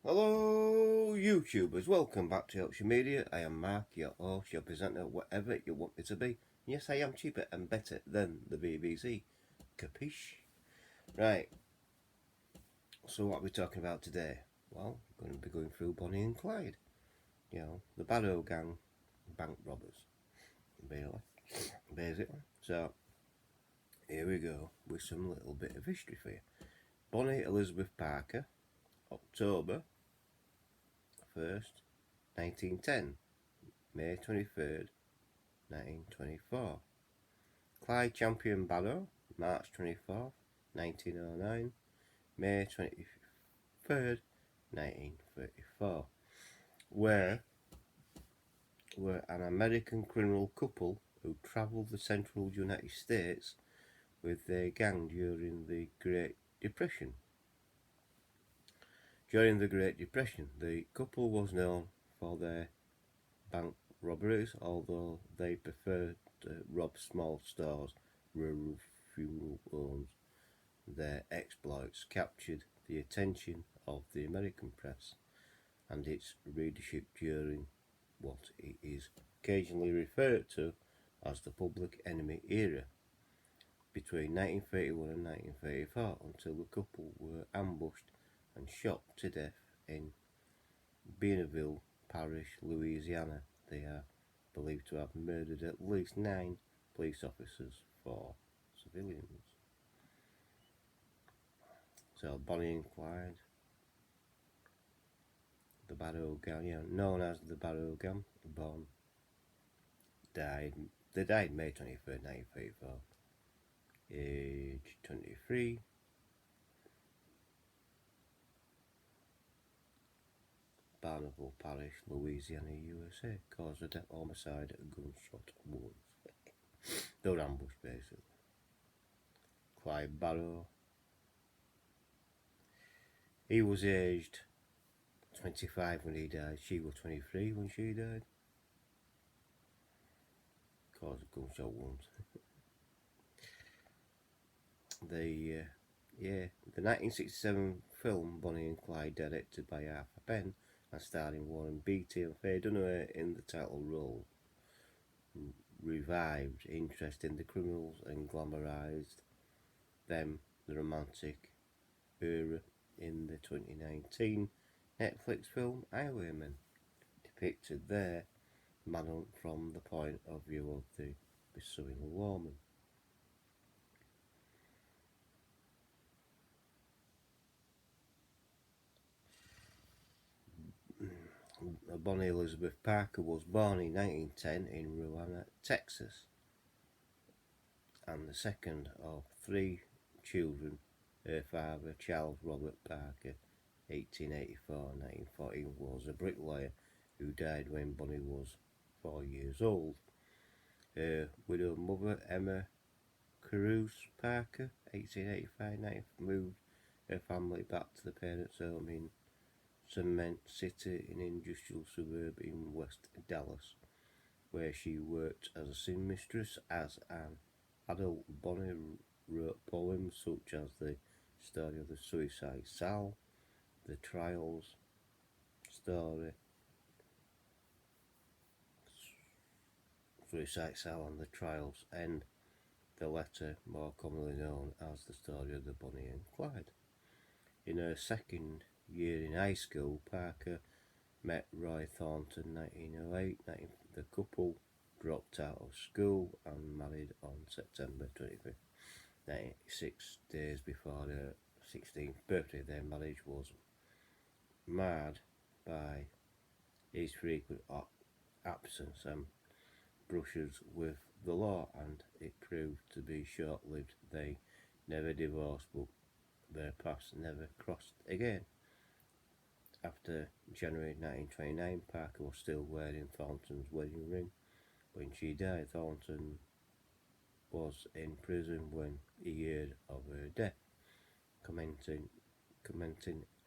Hello YouTubers, welcome back to Yorkshire Media. I am Mark, your host, your presenter, whatever you want me to be. Yes, I am cheaper and better than the BBC. Capiche? Right, so what are we talking about today? Well, we're going to be going through Bonnie and Clyde. You know, the Barrow Gang bank robbers, basically. So, here we go with some little bit of history for you. Bonnie Elizabeth Parker, October 1st, 1910, May 23rd, 1924. Clyde Champion Barrow, March 24th, 1909, May 23rd, 1934, were an American criminal couple who travelled the central United States with their gang during the Great Depression. During the Great Depression, the couple was known for their bank robberies, although they preferred to rob small stores, rural funeral homes. Their exploits captured the attention of the American press and its readership during what is occasionally referred to as the Public Enemy era, between 1931 and 1934, until the couple were ambushed and shot to death in Bonneville Parish, Louisiana. They are believed to have murdered at least 9 police officers, 4 civilians. So Bonnie and Clyde, the Barrow Gang, known as the Barrow Gang, they died May 23rd, 1934, age 23. Bonneville Parish, Louisiana, USA, caused a death homicide at gunshot wounds. They were ambushed, basically. Clyde Barrow, he was aged 25 when he died. She was 23 when she died. Caused gunshot wounds. The 1967 film Bonnie and Clyde, directed by Arthur Penn and starring Warren Beatty and Faye Dunaway in the title role, revived interest in the criminals and glamorised the romantic era in the 2019 Netflix film Highwaymen, depicted their manhunt from the point of view of the pursuing woman. Bonnie Elizabeth Parker was born in 1910 in Ruana, Texas, and the second of 3 children. Her father, Charles Robert Parker, 1884-1914, was a bricklayer who died when Bonnie was 4 years old. Her widowed mother, Emma Caruso Parker, 1885-19, moved her family back to the parents' home in Cement City, an industrial suburb in West Dallas, where she worked as a seamstress. As an adult, Bonnie wrote poems such as The Story of the Suicide Sal, The Trials Story, Suicide Sal and The Trials End, the letter more commonly known as The Story of the Bonnie and Clyde. In her second year in high school, Parker met Roy Thornton 1908. The couple dropped out of school and married on September 25th, 1986, days before her 16th birthday. Their marriage was marred by his frequent absence and brushes with the law, and it proved to be short-lived. They never divorced, but their paths never crossed again. After January 1929, Parker was still wearing Thornton's wedding ring when she died. Thornton was in prison when he heard of her death, commenting,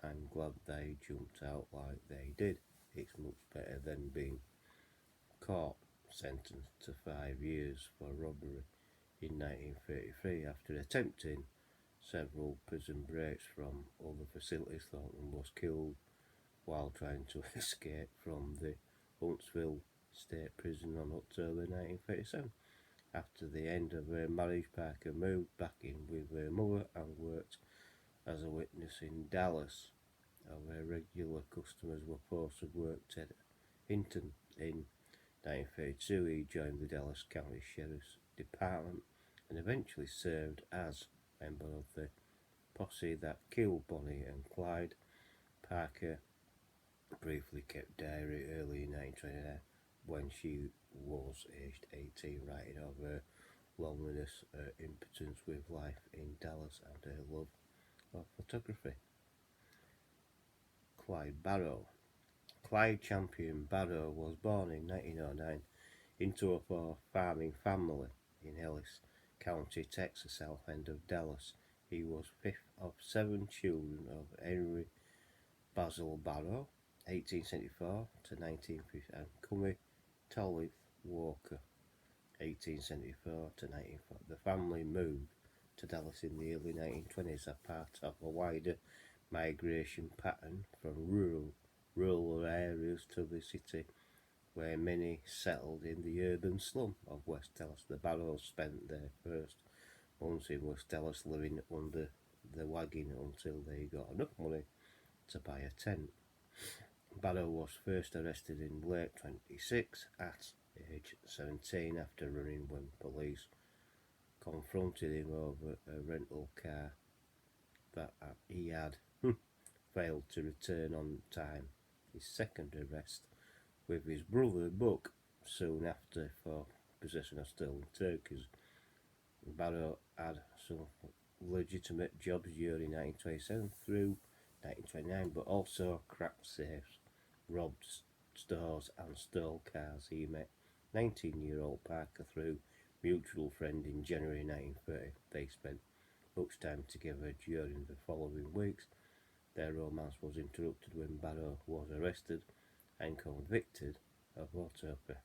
"I'm glad they jumped out like they did. It's much better than being caught." Sentenced to 5 years for robbery in 1933 after attempting several prison breaks from other facilities, Thornton was killed while trying to escape from the Huntsville State Prison on October 1937. After the end of her marriage, Parker moved back in with her mother and worked as a witness in Dallas. Her regular customers were posted work Ted Hinton. In 1932, he joined the Dallas County Sheriff's Department and eventually served as a member of the posse that killed Bonnie and Clyde. Parker briefly kept diary early in 1929 when she was aged 18, writing of her loneliness, her impotence with life in Dallas, and her love of photography. Clyde Barrow. Clyde Champion Barrow was born in 1909 into a poor farming family in Ellis County, Texas, south end of Dallas. He was fifth of 7 children of Henry Basil Barrow, 1874 to 1950, and Cummy Tolith Walker, 1874 to 1940. The family moved to Dallas in the early 1920s as part of a wider migration pattern from rural areas to the city, where many settled in the urban slum of West Dallas. The Barrows spent their first months in West Dallas living under the wagon until they got enough money to buy a tent. Barrow was first arrested in late 26 at age 17 after running when police confronted him over a rental car that he had failed to return on time. His second arrest with his brother Buck soon after for possession of stolen turkeys. Barrow had some legitimate jobs during 1927 through 1929, but also cracked safes, robbed stores and stole cars. He met 19-year-old Parker through mutual friend in January 1930. They spent much time together during the following weeks. Their romance was interrupted when Barrow was arrested and convicted of auto theft.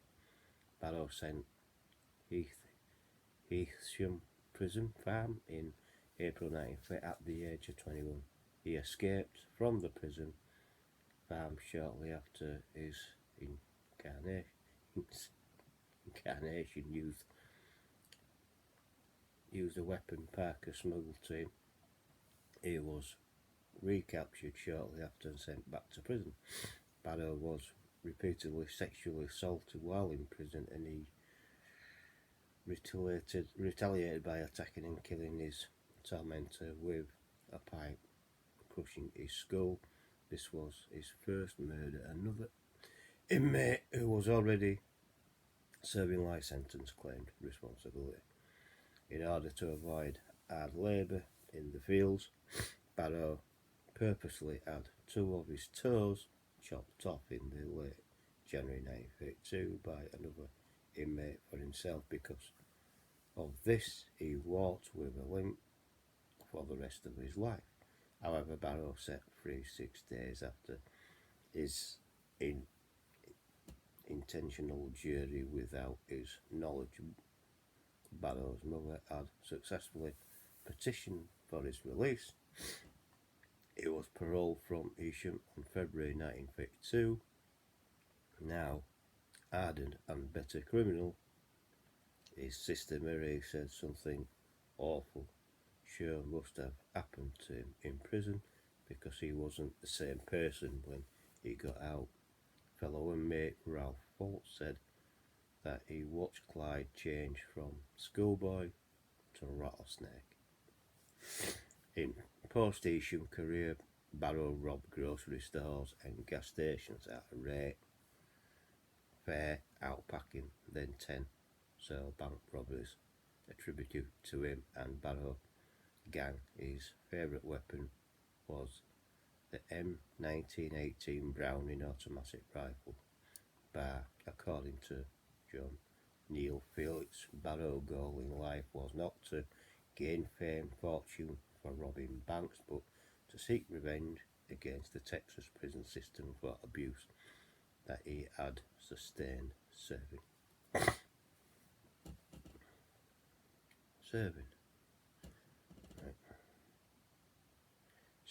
Barrow sent Heathsham Prison Farm in April 1930 at the age of 21. He escaped from the prison farm shortly after his incarnation used a weapon Parker smuggled to him. He was recaptured shortly after and sent back to prison. Barrow was repeatedly sexually assaulted while in prison, and he retaliated by attacking and killing his tormentor with a pipe, crushing his skull. This was his first murder. Another inmate who was already serving life sentence claimed responsibility. In order to avoid hard labour in the fields, Barrow purposely had 2 of his toes chopped off in the late January 1932 by another inmate for himself. Because of this, he walked with a limp for the rest of his life. However, Barrow set free 6 days after his intentional jury without his knowledge. Barrow's mother had successfully petitioned for his release. He was paroled from Isham on February 1952. Now, hardened and bitter criminal, his sister Marie said something awful sure must have happened to him in prison, because he wasn't the same person when he got out. Fellow inmate Ralph Folt said that he watched Clyde change from schoolboy to rattlesnake. In post-Isham career, Barrow robbed grocery stores and gas stations at a rate, fair outpacking, then 10 cell bank robberies attributed to him and Barrow gang. His favourite weapon was the M1918 Browning automatic rifle. According to John Neil Felix, Barrow's goal in life was not to gain fame, fortune for robbing banks, but to seek revenge against the Texas prison system for abuse that he had sustained serving. Right.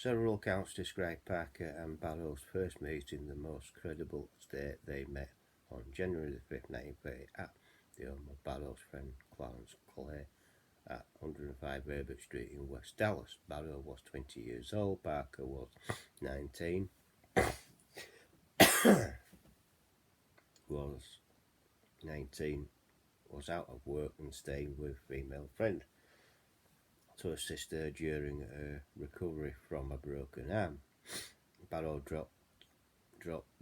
Several accounts describe Parker and Barrow's first meeting. The most credible state they met on January the 5th, 1930, at the home of Barrow's friend Clarence Clay at 105 Herbert Street in West Dallas. Barrow was 20 years old, Parker was 19. was 19, was out of work and staying with a female friend to assist her during her recovery from a broken arm. Barrow dropped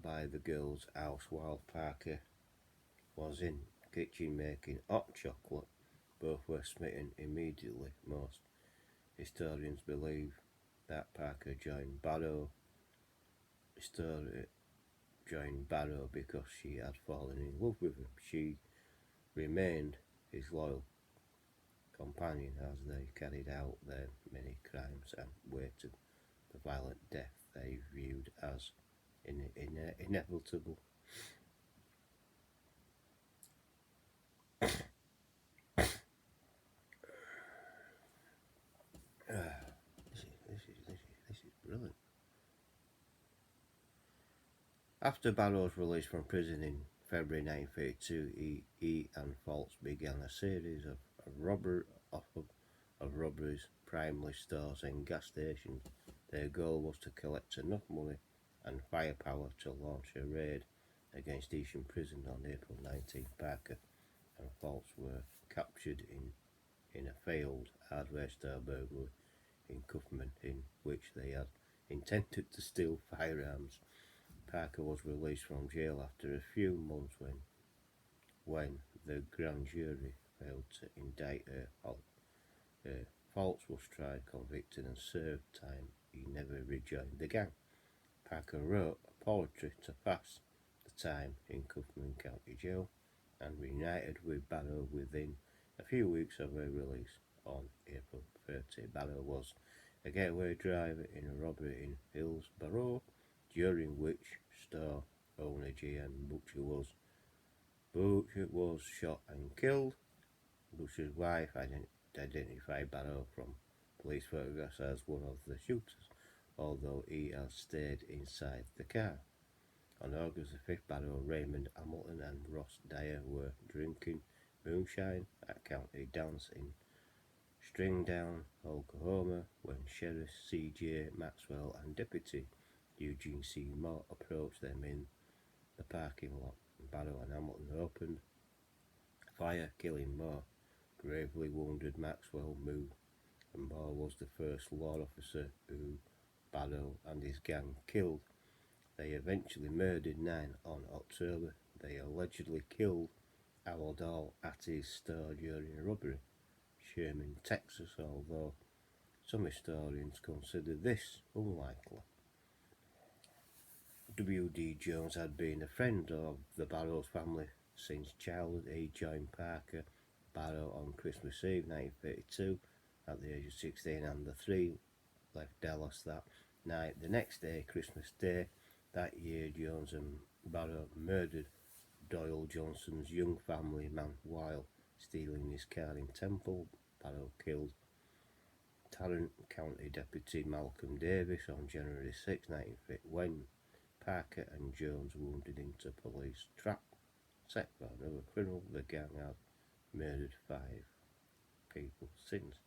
by the girl's house while Parker was in the kitchen making hot chocolate. Both were smitten immediately. Most historians believe that Parker joined Barrow because she had fallen in love with him. She remained his loyal companion as they carried out their many crimes and waited the violent death they viewed as inevitable. This is brilliant. After Barrow's release from prison in February 1932, he and Falks began a series of robberies, primarily stores and gas stations. Their goal was to collect enough money and firepower to launch a raid against Eastern Prison on April 19. Parker and Falks were captured in a failed hardware store burglary in Cuffman, in which they had intended to steal firearms. Parker was released from jail after a few months when the grand jury failed to indict her. Falks was tried, convicted and served time. He never rejoined the gang. Parker wrote a poetry to pass the time in Cuffman County Jail and reunited with Barrow within a few weeks of her release on April 30. Barrow was a getaway driver in a robbery in Hillsborough, during which store owner G.M. Butcher was shot and killed. Butcher's wife identified Barrow from police photographs as one of the shooters, although he had stayed inside the car. On August the 5th, Barrow, Raymond Hamilton and Ross Dyer were drinking moonshine at County Dance in Stringtown, Oklahoma, when Sheriff C.J. Maxwell and Deputy Eugene C. Moore approached them in the parking lot. Barrow and Hamilton opened fire, killing Moore. Gravely wounded Maxwell moved, and Moore was the first law officer who Barrow and his gang killed. They eventually murdered 9 on October. They allegedly killed Howard Hall at his store during a robbery, Sherman, Texas, although some historians consider this unlikely. W.D. Jones had been a friend of the Barrows family since childhood. He joined Parker Barrow on Christmas Eve 1932 at the age of 16, and the three left Dallas that night. The next day, Christmas Day that year, Jones and Barrow murdered Doyle Johnson's young family man while stealing his car in Temple. Barrow killed Tarrant County Deputy Malcolm Davis on January 6, 1950, when Parker and Jones wounded into police trap set by another criminal. The gang had murdered 5 people since.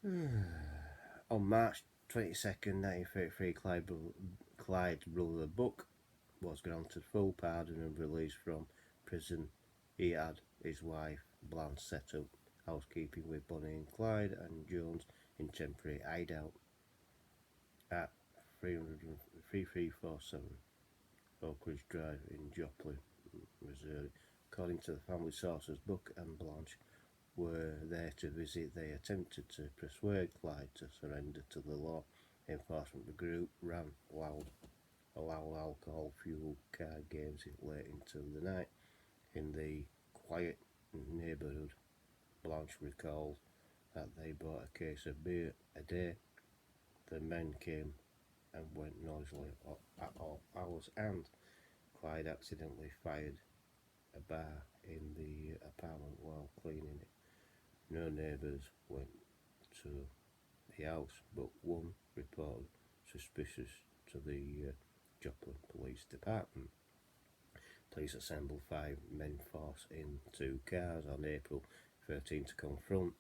On March 22nd, 1933, Clyde's brother Buck was granted full pardon and released from prison. He had his wife Blanche set up housekeeping with Bonnie and Clyde and Jones in temporary hideout at 3347 Oak Ridge Drive in Joplin, Missouri. According to the family sources, Buck and Blanche were there to visit. They attempted to persuade Clyde to surrender to the law enforcement. The group ran loud alcohol-fueled card games late into the night in the quiet neighbourhood. Blanche recalled that they bought a case of beer a day. The men came and went noisily at all hours, and Clyde accidentally fired a bar in the apartment while cleaning it. No neighbours went to the house, but one reported suspicious to the Joplin Police Department. Police assembled 5-man force in 2 cars on April 13 to confront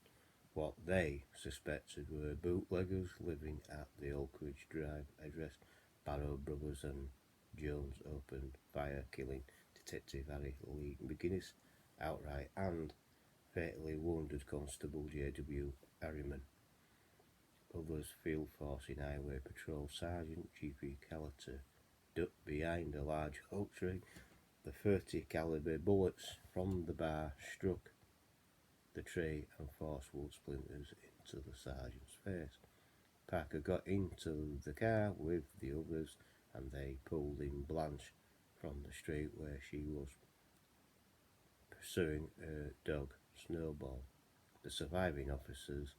what they suspected were bootleggers living at the Oak Ridge Drive address. Barrow Brothers and Jones opened fire, killing Detective Harry Lee McGuinness outright and fatally wounded Constable J.W. Harriman. Others, Field Force in Highway Patrol Sergeant G.P. Calliter, ducked behind a large oak tree. The .30 caliber bullets from the bar struck the tree and forced wood splinters into the sergeant's face. Parker got into the car with the others and they pulled in Blanche from the street where she was pursuing her dog, Snowball. The surviving officers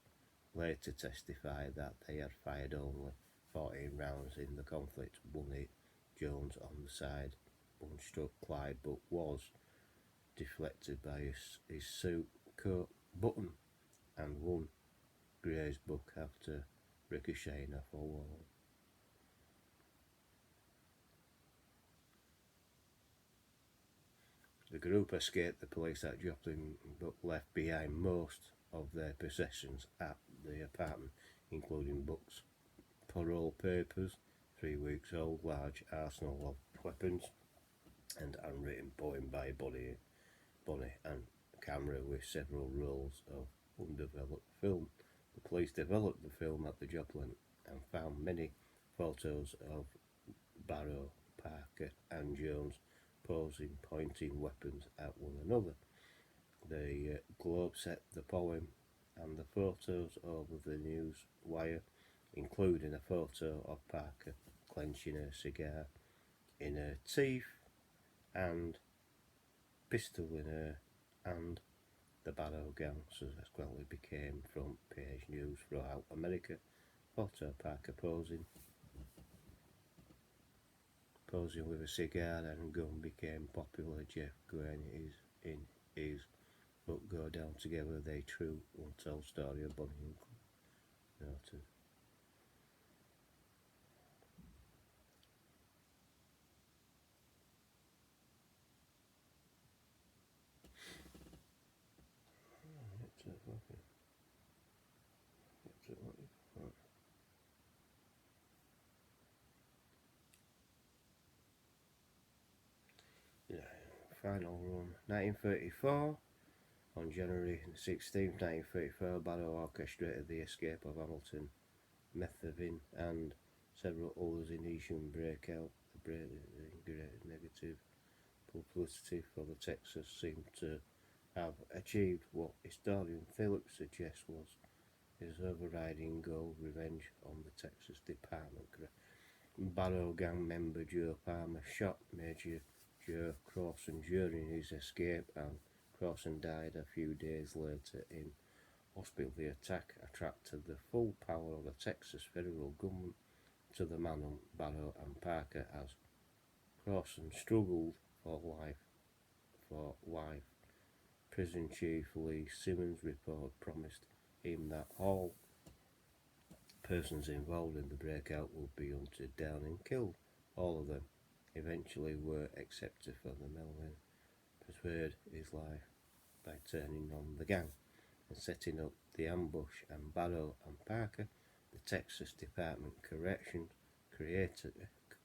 later testified that they had fired only 14 rounds in the conflict. One hit Jones on the side, one struck Clyde but was deflected by his suit coat button, and one grazed Buck after ricocheting off a wall. The group escaped the police at Joplin but left behind most of their possessions at the apartment, including Buck's parole papers, 3 weeks old, large arsenal of weapons, and handwritten poem by Bonnie, and a camera with several rolls of undeveloped film. The police developed the film at the Joplin and found many photos of Barrow, Parker and Jones posing, pointing weapons at one another. The Globe set the poem and the photos over the news wire, including a photo of Parker clenching a cigar in her teeth and pistol in her hand. The Barrow gang subsequently became front page news throughout America. Photo Parker posing with a cigar and gun became popular. Jeff Gwen is in his book Go Down Together, They True Untold Story of Bonnie and Clyde. Noted. Final run 1934. On January 16th, 1934, Barrow orchestrated the escape of Hamilton, Methvin and several others in Elysian breakout. The great negative publicity for the Texas seemed to have achieved what historian Phillips suggests was his overriding goal: revenge on the Texas Department. Barrow gang member Joe Palmer shot Major Joe Crossan during his escape, and Crossan died a few days later in hospital. The attack attracted the full power of the Texas federal government to the man on Barrow and Parker as Crossan struggled for life. Prison Chief Lee Simmons' report promised him that all persons involved in the breakout would be hunted down and killed. All of them eventually were accepted for the Melvin persevered his life by turning on the gang and setting up the ambush, and Barrow and Parker, the Texas Department of Corrections,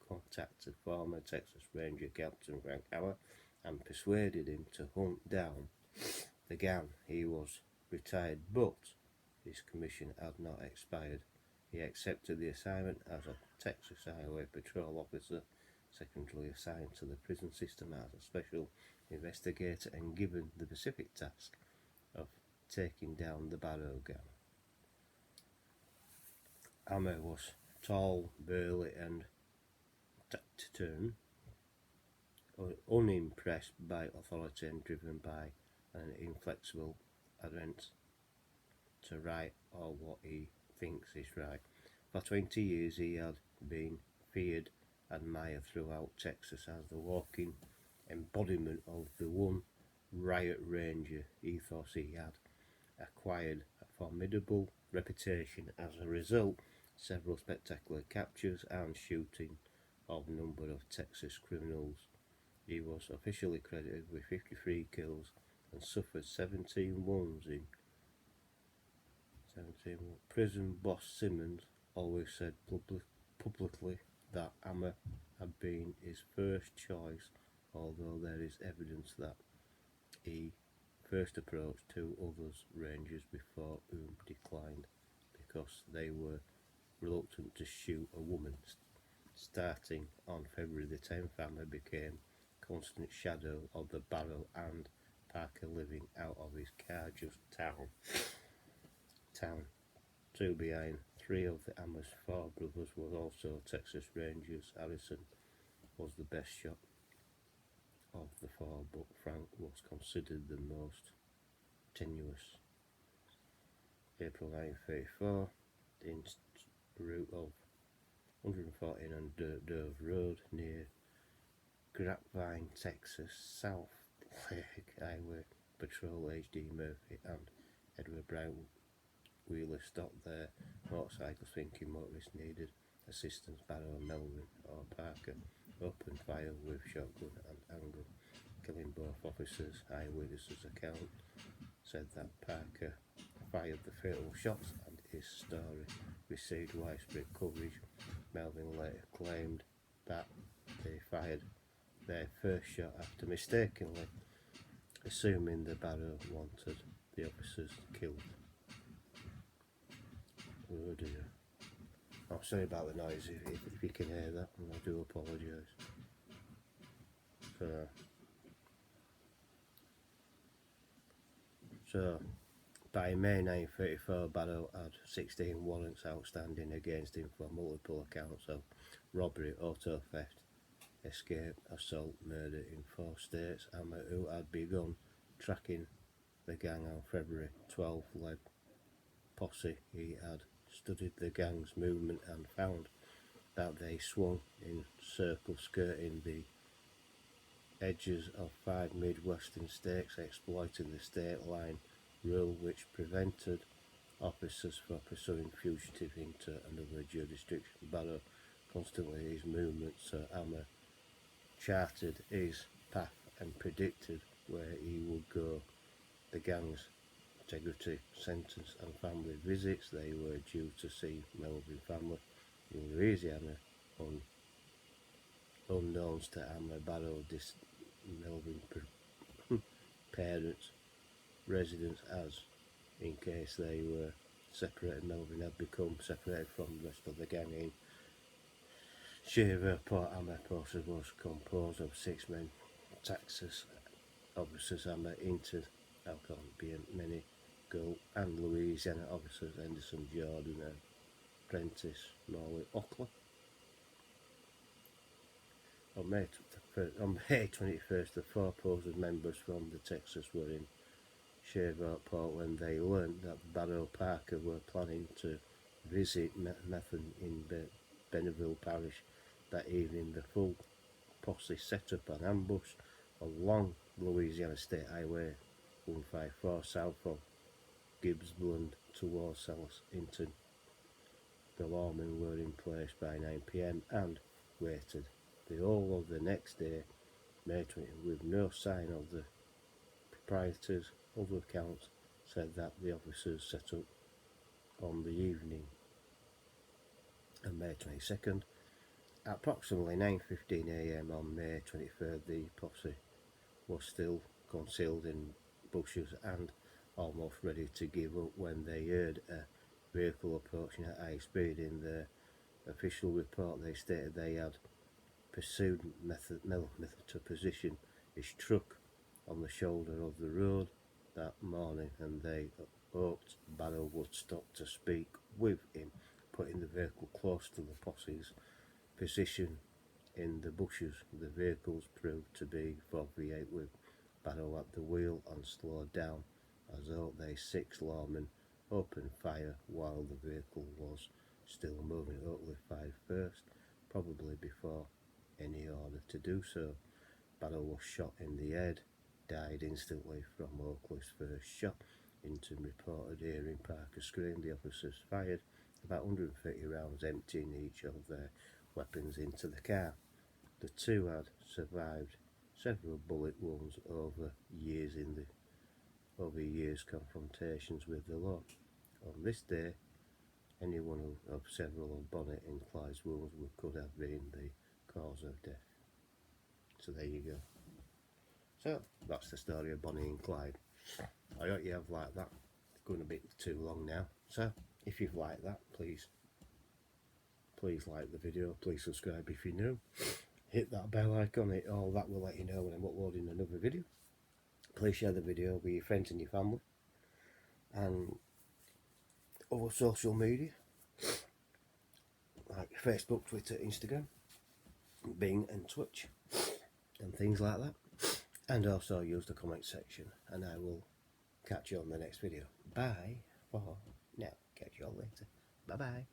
contacted former Texas Ranger Captain Frank Hammer and persuaded him to hunt down the gang. He was retired, but his commission had not expired. He accepted the assignment as a Texas Highway Patrol officer, secondly assigned to the prison system as a special investigator and given the specific task of taking down the Barrow gang. Hammer was tall, burly, and taciturn, unimpressed by authority and driven by an inflexible adherence to right or what he thinks is right. For 20 years he had been feared and admired throughout Texas as the walking embodiment of the one riot ranger ethos. He had acquired a formidable reputation as a result, several spectacular captures and shooting of a number of Texas criminals. He was officially credited with 53 kills and suffered 17 wounds in 17. Prison boss Simmons always said publicly that Hammer had been his first choice, although there is evidence that he first approached two other rangers before whom declined because they were reluctant to shoot a woman. Starting on February the 10th, Hammer became a constant shadow of the Barrow and Parker, living out of his car just town. Two behind. Three of the Hammer's four brothers were also Texas Rangers. Harrison was the best shot of the four, but Frank was considered the most tenuous. April 1934, the route of 114 on Dove Road near Grapevine, Texas, South Lake Highway Patrol H.D. Murphy and Edward Brown Wheeler stopped their motorcycles, thinking motorists needed assistance. Barrow, Melvin or Parker opened fire with shotgun and handgun, killing both officers. Eyewitnesses' account said that Parker fired the fatal shots and his story received widespread coverage. Melvin later claimed that they fired their first shot after mistakenly assuming the Barrow wanted the officers killed. Oh dear. I'm sorry about the noise if you can hear that, and I do apologise. So by May 1934, Barrow had 16 warrants outstanding against him for multiple accounts of robbery, auto theft, escape, assault, murder in 4 states. Hammer, who had begun tracking the gang on February 12th, led posse. He had studied the gang's movement and found that they swung in circles skirting the edges of 5 Midwestern states, exploiting the state line rule which prevented officers from pursuing fugitives into another jurisdiction. Barrow constantly his movements, so Hammer charted his path and predicted where he would go. The gang's integrity, sentence and family visits. They were due to see Melvin family in Louisiana. Unknowns to Hammer, Barrow Melvin parents' residence, as in case they were separated. Melvin had become separated from the rest of the gang in Shreveport. Hammer Post was composed of 6 men. Texas officers Hammer entered Alcon, being many Gold and Louisiana officers Henderson, Jordan and Prentice Morley Oakley. On May 21st, the 4 posed members from the Texas were in Shreveport when they learned that Barrow Parker were planning to visit Methven in Bentonville Parish that evening. The full posse set up an ambush along Louisiana State Highway 154 south of Gibbsland towards Southington. The lawmen were in place by 9 p.m. and waited the whole of the next day, May 20th, with no sign of the proprietors. Other accounts said that the officers set up on the evening of May 22nd. At approximately 9:15 AM on May 23rd, the posse was still concealed in bushes and almost ready to give up when they heard a vehicle approaching at high speed. In their official report, they stated they had pursued method to position his truck on the shoulder of the road that morning, and they hoped Barrow would stop to speak with him, putting the vehicle close to the posse's position in the bushes. The vehicles proved to be Ford V8 with Barrow at the wheel and slowed down as though they 6 lawmen opened fire while the vehicle was still moving. Oakley fired first, probably before any order to do so. Barrow was shot in the head, died instantly from Oakley's first shot. Hinton reported hearing Parker scream. The officers fired about 130 rounds, emptying each of their weapons into the car. The two had survived several bullet wounds over years confrontations with the law. On this day, any one of several of Bonnet and Clyde's wounds could have been the cause of death. So there you go. So that's the story of Bonnie and Clyde. I hope you have liked that. It's going a bit too long now. So if you've liked that, please like the video. Please subscribe if you're new. Hit that bell icon. All that will let you know when I'm uploading another video. Please share the video with your friends and your family and other social media like Facebook, Twitter, Instagram, Bing and Twitch and things like that. And also use the comment section, and I will catch you on the next video. Bye for now. Catch you all later. Bye bye.